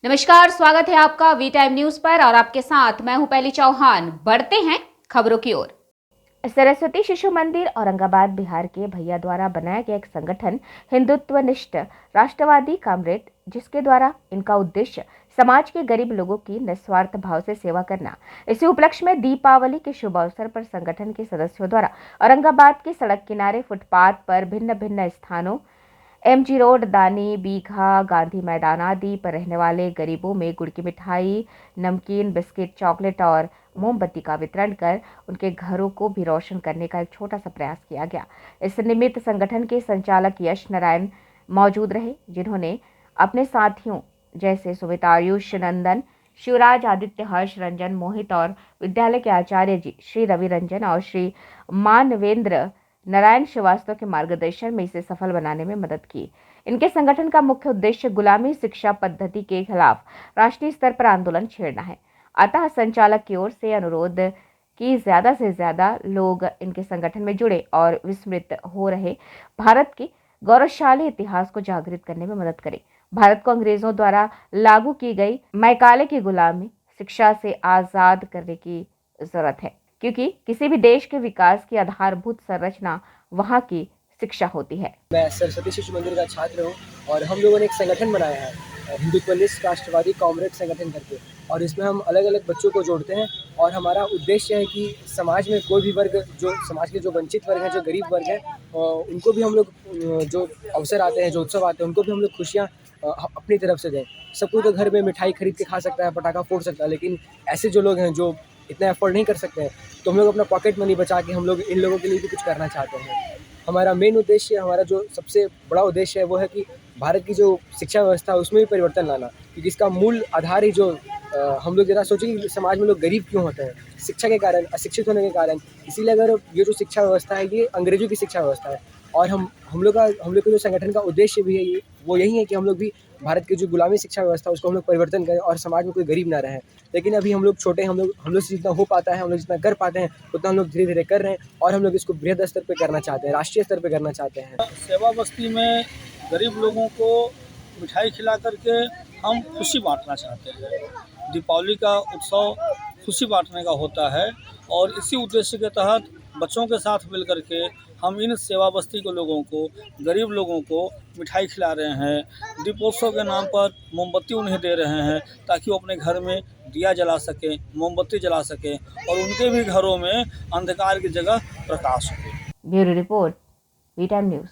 नमस्कार, स्वागत है आपका वी टाइम न्यूज पर और आपके साथ मैं हूं पहली चौहान। बढ़ते हैं खबरों की ओर। सरस्वती शिशु मंदिर औरंगाबाद बिहार के भैया द्वारा बनाया गया एक संगठन हिंदुत्वनिष्ठ राष्ट्रवादी कामरेड, जिसके द्वारा इनका उद्देश्य समाज के गरीब लोगों की निस्वार्थ भाव से सेवा करना। इसी उपलक्ष्य में दीपावली के शुभ अवसर पर संगठन के सदस्यों द्वारा औरंगाबाद के सड़क किनारे फुटपाथ पर भिन्न भिन्न स्थानों एमजी रोड, दानी, बीघा, गांधी मैदान आदि पर रहने वाले गरीबों में गुड़ की मिठाई, नमकीन, बिस्किट, चॉकलेट और मोमबत्ती का वितरण कर उनके घरों को भी रोशन करने का एक छोटा सा प्रयास किया गया। इस निमित्त संगठन के संचालक यश नारायण मौजूद रहे, जिन्होंने अपने साथियों जैसे सुमिता, आयुष, नंदन, शिवराज, आदित्य, हर्ष, रंजन, मोहित और विद्यालय के आचार्य जी श्री रवि रंजन और श्री मानवेंद्र नारायण श्रीवास्तव के मार्गदर्शन में इसे सफल बनाने में मदद की। इनके संगठन का मुख्य उद्देश्य गुलामी शिक्षा पद्धति के खिलाफ राष्ट्रीय स्तर पर आंदोलन छेड़ना है। अतः संचालक की ओर से अनुरोध कि ज्यादा से ज्यादा लोग इनके संगठन में जुड़े और विस्मृत हो रहे भारत के गौरवशाली इतिहास को जागृत करने में मदद करें। भारत को अंग्रेजों द्वारा लागू की गई मैकाले की गुलामी शिक्षा से आजाद करने की जरूरत है, क्योंकि किसी भी देश के विकास की आधारभूत संरचना वहाँ की शिक्षा होती है। मैं सरस्वती शिशु मंदिर का छात्र हूँ और हम लोगों ने एक संगठन बनाया है हिंदुत्वनिष्ठ राष्ट्रवादी कामरेड संगठन करके, और इसमें हम अलग अलग बच्चों को जोड़ते हैं। और हमारा उद्देश्य है कि समाज में कोई भी वर्ग, जो समाज के जो वंचित वर्ग हैं, जो गरीब वर्ग हैं, उनको भी हम लोग जो अवसर आते हैं, जो उत्सव आते हैं, उनको भी हम लोग खुशियाँ अपनी तरफ से दें। सब कोई तो घर में मिठाई खरीद के खा सकता है, पटाखा फोड़ सकता है, लेकिन ऐसे जो लोग हैं जो इतना एफर्ट नहीं कर सकते हैं, तो हम लोग अपना पॉकेट मनी बचा के हम लोग इन लोगों के लिए भी कुछ करना चाहते हैं। हमारा मेन उद्देश्य, हमारा जो सबसे बड़ा उद्देश्य है वो है कि भारत की जो शिक्षा व्यवस्था है उसमें भी परिवर्तन लाना, क्योंकि इसका मूल आधार ही जो हम लोग ज़रा सोचें कि समाज में लोग गरीब क्यों होते हैं, शिक्षा के कारण, अशिक्षित होने के कारण। इसीलिए अगर ये जो शिक्षा व्यवस्था है ये अंग्रेजों की शिक्षा व्यवस्था है, और हम लोग का जो संगठन का उद्देश्य भी है ये वो यही है कि हम लोग भी भारत की जो गुलामी शिक्षा व्यवस्था है उसको हम लोग परिवर्तन करें और समाज में कोई गरीब ना रहे। लेकिन अभी हम लोग छोटे हैं, हम लोग से जितना हो पाता है, हम लोग जितना कर पाते हैं उतना हम लोग धीरे धीरे कर रहे हैं, और हम लोग इसको बृहद स्तर पे करना चाहते हैं, राष्ट्रीय स्तर पे करना चाहते हैं। सेवा बस्ती में गरीब लोगों को मिठाई खिला करके हम खुशी बांटना चाहते हैं। दीपावली का उत्सव खुशी बांटने का होता है, और इसी उद्देश्य के तहत बच्चों के साथ मिलकर के हम इन सेवा बस्ती के लोगों को, गरीब लोगों को मिठाई खिला रहे हैं। दीपोत्सव के नाम पर मोमबत्ती उन्हें दे रहे हैं ताकि वो अपने घर में दिया जला सकें, मोमबत्ती जला सकें, और उनके भी घरों में अंधकार की जगह प्रकाश हो। Bureau report, V Time news.